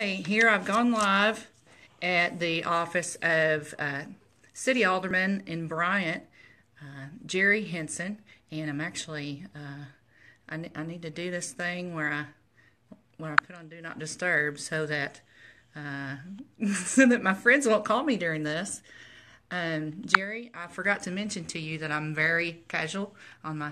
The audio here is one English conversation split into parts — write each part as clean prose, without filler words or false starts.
Here I've gone live at the office of City Alderman in Bryant, Jerry Henson, and I'm actually I need to do this thing where I put on Do Not Disturb so that so that my friends won't call me during this. Jerry, I forgot to mention to you that I'm very casual on my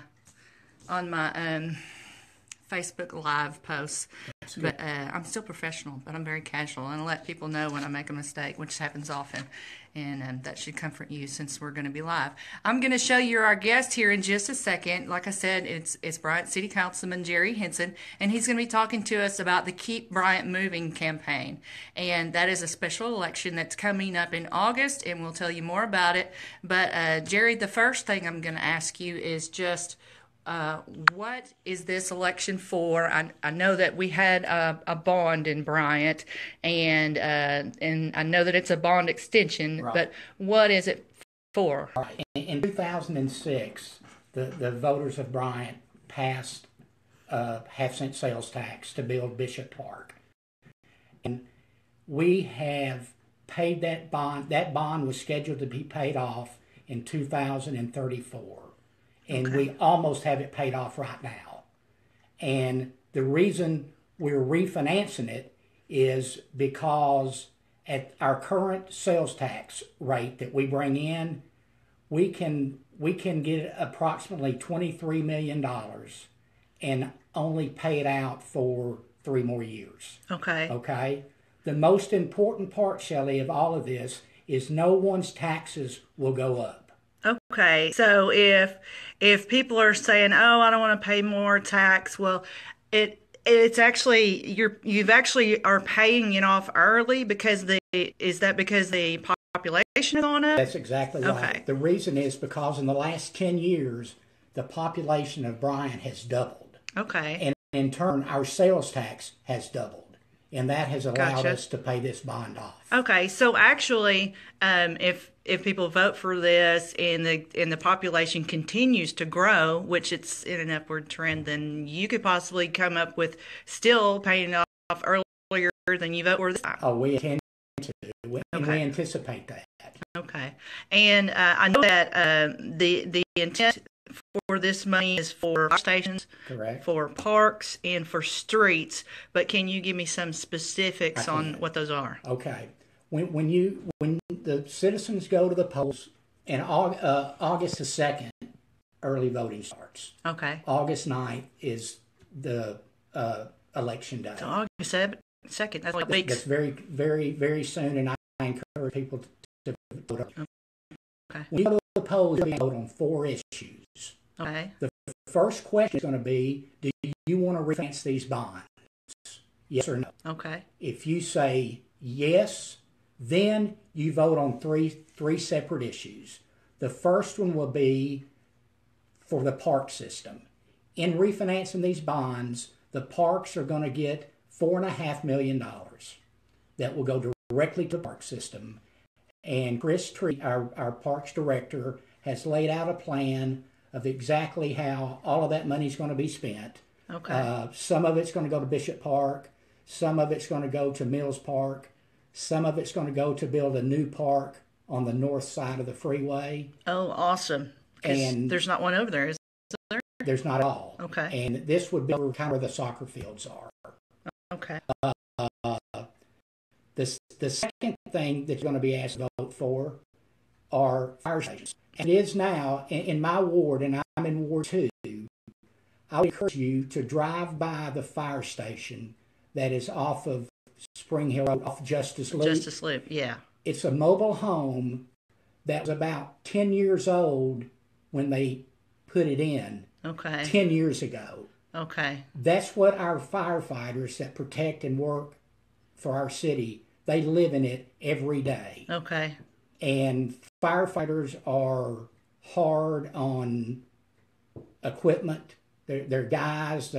Facebook Live posts, but I'm still professional, but I'm very casual, and I let people know when I make a mistake, which happens often, and that should comfort you since we're going to be live. I'm going to show you our guest here in just a second. Like I said, it's Bryant City Councilman Jerry Henson, and he's going to be talking to us about the Keep Bryant Moving campaign, and that is a special election that's coming up in August, and we'll tell you more about it. But Jerry, the first thing I'm going to ask you is just what is this election for? I know that we had a bond in Bryant, and I know that it's a bond extension, right. But what is it for? Right. In 2006, the voters of Bryant passed half-cent sales tax to build Bishop Park. And we have paid that bond. That bond was scheduled to be paid off in 2034. And okay. We almost have it paid off right now. And the reason we're refinancing it is because at our current sales tax rate that we bring in, we can get approximately $23 million and only pay it out for 3 more years. Okay. Okay? The most important part, Shelley, of all of this is no one's taxes will go up. Okay, so if people are saying, "Oh, I don't want to pay more tax," well, it's actually you've actually are paying it off early because is that because the population is on it? That's exactly right. Okay. The reason is because in the last 10 years, the population of Bryant has doubled. Okay. And in turn, our sales tax has doubled. And that has allowed Gotcha. us to pay this bond off. Okay, so actually, if people vote for this and the population continues to grow, which it's in an upward trend, then you could possibly come up with still paying it off earlier than you vote for this time. Oh, we intend to. We anticipate that. Okay, and I know that the intent for this money is for fire stations, correct, for parks, and for streets. But can you give me some specifics on what those are? Okay. When the citizens go to the polls, and August the 2nd, early voting starts. Okay. August 9th is the election day. So August 2nd, that's like weeks. That's very, very, very soon, and I encourage people to vote. Okay. When you go to the polls, you vote on 4 issues. Okay. The first question is going to be, do you want to refinance these bonds? Yes or no? Okay. If you say yes, then you vote on three separate issues. The first one will be for the park system. In refinancing these bonds, the parks are going to get $4.5 million that will go directly to the park system. And Chris Tree, our parks director, has laid out a plan of exactly how all of that money is going to be spent. Okay. Some of it's going to go to Bishop Park. Some of it's going to go to Mills Park. Some of it's going to go to build a new park on the north side of the freeway. Oh, awesome. And there's not one over there, is there? There's not all. Okay. And this would be kind of where the soccer fields are. Okay. The second thing that you're going to be asked to vote for are fire stations. And it is now, in my ward, and I'm in Ward 2, I would encourage you to drive by the fire station that is off of Spring Hill Road, off Justice Loop. Justice Loop, yeah. It's a mobile home that was about 10 years old when they put it in. Okay. 10 years ago. Okay. That's what our firefighters that protect and work for our city, they live in it every day. Okay. And firefighters are hard on equipment. They're guys,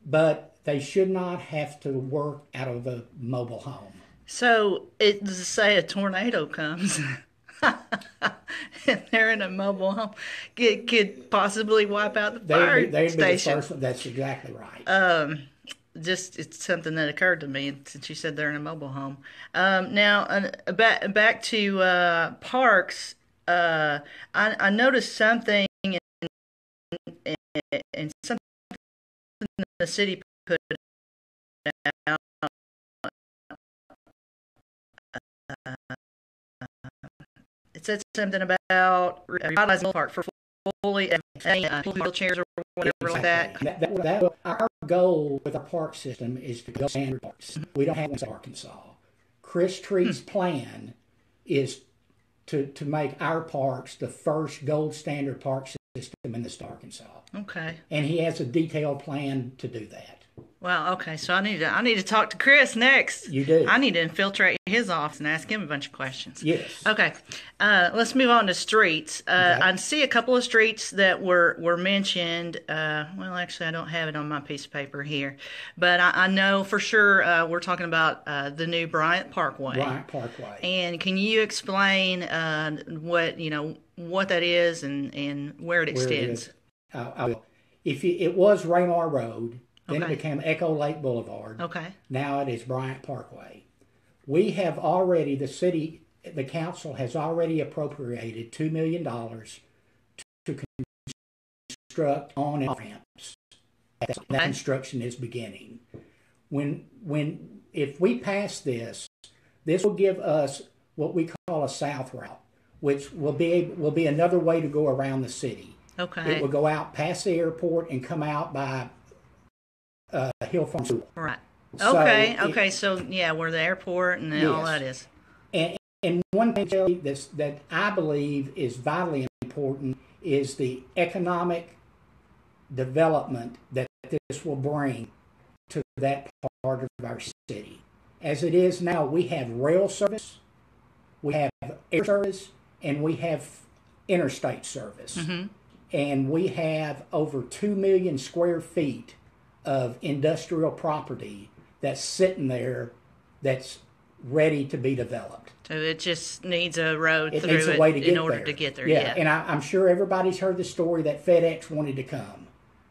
but they should not have to work out of a mobile home. So, say a tornado comes and they're in a mobile home, it could possibly wipe out the fire station. Be the first one. That's exactly right. just it's something that occurred to me since you said they're in a mobile home. Now, back to parks. I noticed something in something the city put out. It said something about revitalizing the park for fully wheelchairs or whatever like that. Our goal with our park system is to go standard parks. We don't have one in Arkansas. Chris Tree's plan is to make our parks the first gold standard park system in the state of Arkansas. Okay. And he has a detailed plan to do that. Well, okay, so I need to talk to Chris next. You do. I need to infiltrate his office and ask him a bunch of questions. Yes. Okay. Let's move on to streets. Okay. I see a couple of streets that were mentioned. Well, actually, I don't have it on my piece of paper here, but I know for sure we're talking about the new Bryant Parkway. Bryant Parkway. And can you explain what that is and where it extends? I will. It was Raymar Road. Then Okay. it became Echo Lake Boulevard. Okay. Now it is Bryant Parkway. We have already, the council has already appropriated $2 million to construct on and off ramps. That construction is beginning. If we pass this will give us what we call a south route, which will be another way to go around the city. Okay. It will go out past the airport and come out by Hill Farm School. Right. So Okay. So yeah, where the airport and Yes. all that is. And one thing that I believe is vitally important is the economic development that this will bring to that part of our city. As it is now, we have rail service, we have air service, and we have interstate service. Mm-hmm. And we have over 2 million square feet of industrial property that's sitting there that's ready to be developed. So it just needs a road It through needs a it way to get in order there. to get there. Yeah, and I'm sure everybody's heard the story that FedEx wanted to come.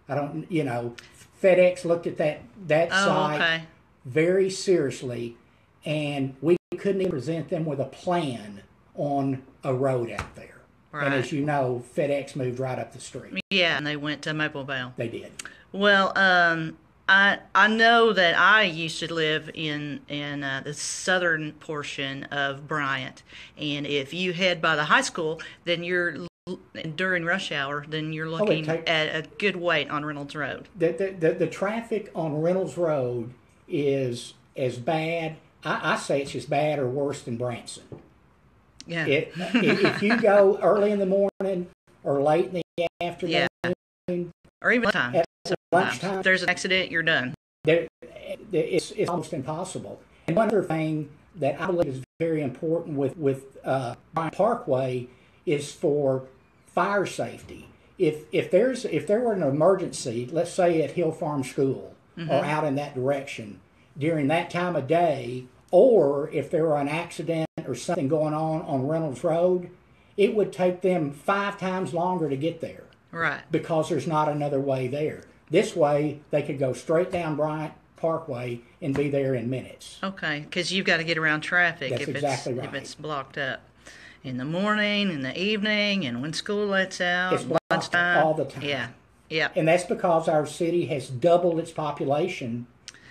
FedEx looked at that site Okay. very seriously, and we couldn't even present them with a plan on a road out there. Right. And as you know, FedEx moved right up the street. Yeah, and they went to Mobile. They did. Well, I know that I used to live in the southern portion of Bryant, and if you head by the high school, then during rush hour, then you're looking at a good wait on Reynolds Road. The traffic on Reynolds Road is as bad. I say it's as bad or worse than Branson. Yeah. If you go early in the morning or late in the afternoon, or even time. at lunchtime, If there's an accident, you're done. it's almost impossible. And one other thing that I believe is very important with Bryant Parkway is for fire safety. If there were an emergency, let's say at Hill Farm School or out in that direction during that time of day, or if there were an accident or something going on Reynolds Road, it would take them 5 times longer to get there. Right. Because there's not another way there. This way, they could go straight down Bryant Parkway and be there in minutes. Okay, because you've got to get around traffic That's exactly right. if it's blocked up. In the morning, in the evening, and when school lets out, It's blocked lunchtime. all the time. Yeah. And that's because our city has doubled its population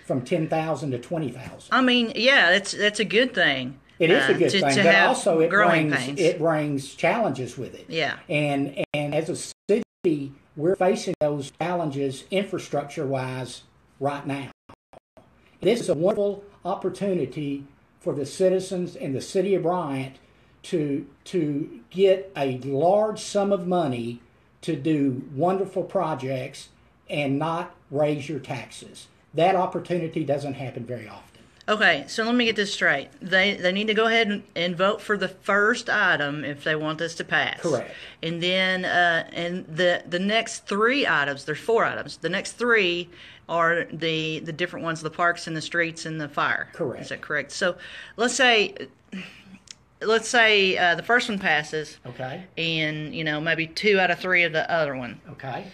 from 10,000 to 20,000. I mean, yeah, that's a good thing. It is a good to thing, but have also it growing brings pains. challenges with it. Yeah. And as a city, we're facing those challenges infrastructure-wise right now. This is a wonderful opportunity for the citizens in the city of Bryant to get a large sum of money to do wonderful projects and not raise your taxes. That opportunity doesn't happen very often. Okay, so let me get this straight. They need to go ahead and vote for the first item if they want this to pass. Correct. And then and the next 3 items, there's 4 items. The next 3 are the different ones, the parks and the streets and the fire. Correct. Is that correct? So let's say the first one passes. Okay. And maybe 2 out of 3 of the other one. Okay.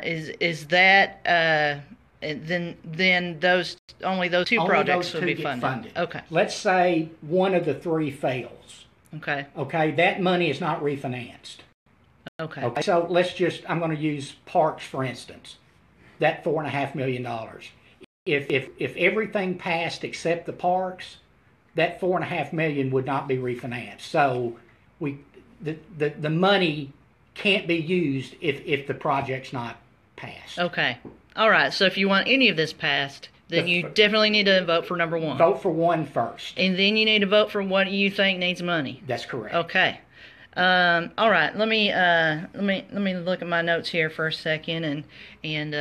Is that And then those two Only projects those would two be get funded. Okay. Let's say one of the three fails. Okay. Okay, that money is not refinanced. Okay. Okay, so I'm going to use parks for instance. That $4.5 million. If everything passed except the parks, that $4.5 million would not be refinanced. So the money can't be used if the project's not passed. Okay. All right. So if you want any of this passed, then you definitely need to vote for number one. Vote for one first. And then you need to vote for what you think needs money. That's correct. Okay. All right. Let me look at my notes here for a second, and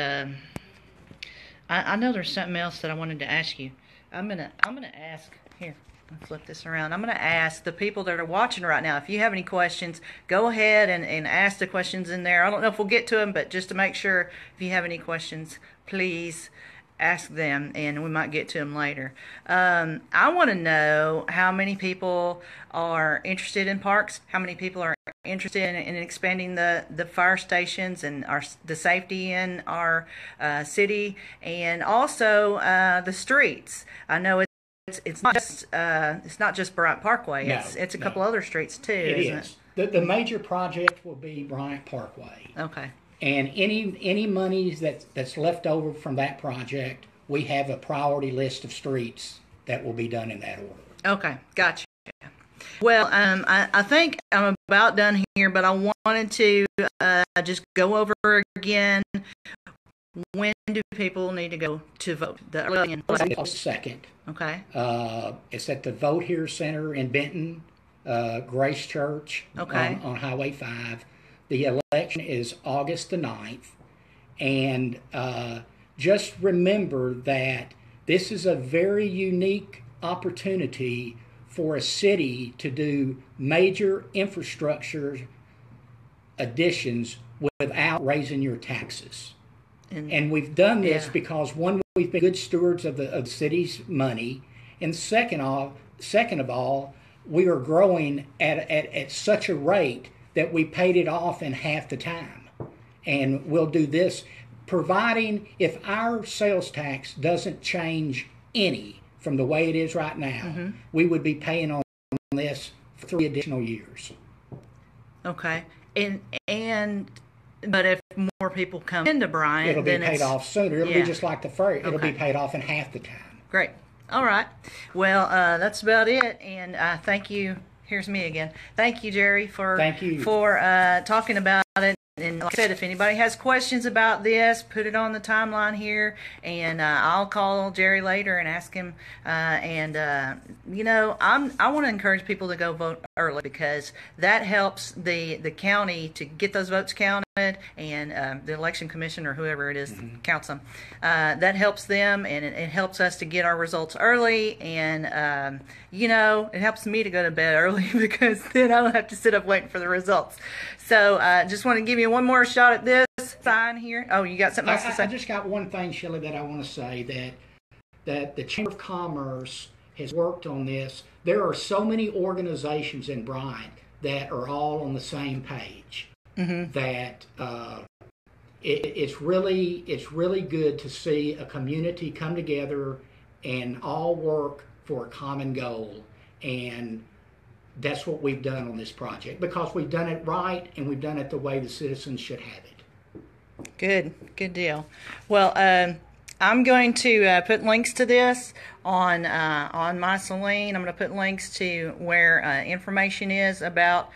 I know there's something else that I wanted to ask you. I'm gonna ask here. I'll flip this around. I'm gonna ask the people that are watching right now. If you have any questions, go ahead and ask the questions in there. I don't know if we'll get to them, but just to make sure, if you have any questions, please ask them, and we might get to them later. I want to know how many people are interested in parks, how many people are interested in expanding the fire stations and the safety in our city, and also the streets. I know it's not just Bryant Parkway. No, it's a couple other streets too. It is. The major project will be Bryant Parkway. Okay. And any monies that's left over from that project, we have a priority list of streets that will be done in that order. Okay, gotcha. Well, I think I'm about done here, but I wanted to just go over again. When do people need to go to vote? The early and August 2nd. Okay. It's at the Vote Here Center in Benton, Grace Church. Okay. On Highway 5. The election is August the 9th, and just remember that this is a very unique opportunity for a city to do major infrastructure additions without raising your taxes. And we've done this because, one, we've been good stewards of the city's money, and second of all, we are growing at such a rate that we paid it off in half the time. And we'll do this, providing if our sales tax doesn't change any from the way it is right now, we would be paying on this for 3 additional years. Okay. But if more people come into Bryant, it'll be paid off sooner. It'll be just like the first. It'll be paid off in half the time. Great. All right. Well, that's about it. And thank you. Here's me again. Thank you, Jerry, for talking about it. And like I said, if anybody has questions about this, put it on the timeline here, and I'll call Jerry later and ask him. I want to encourage people to go vote early, because that helps the county to get those votes counted, and the election commission or whoever it is counts them. That helps them, and it helps us to get our results early, and it helps me to go to bed early because then I don't have to sit up waiting for the results. So just want to give you one more shot at this sign here. Oh, you got something else to say? I just got one thing, Shelley, that I want to say, that the Chamber of Commerce has worked on this. There are so many organizations in Bryant that are all on the same page. That it's really good to see a community come together and all work for a common goal, and that's what we've done on this project, because we've done it right and we've done it the way the citizens should have it. Good deal. Well, I'm going to put links to this on my Celine. I'm going to put links to where information is about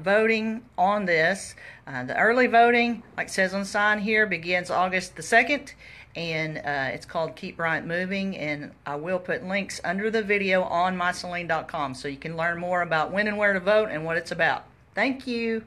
voting on this. The early voting, like it says on the sign here, begins August the 2nd, and it's called Keep Bryant Moving, and I will put links under the video on myceline.com so you can learn more about when and where to vote and what it's about. Thank you.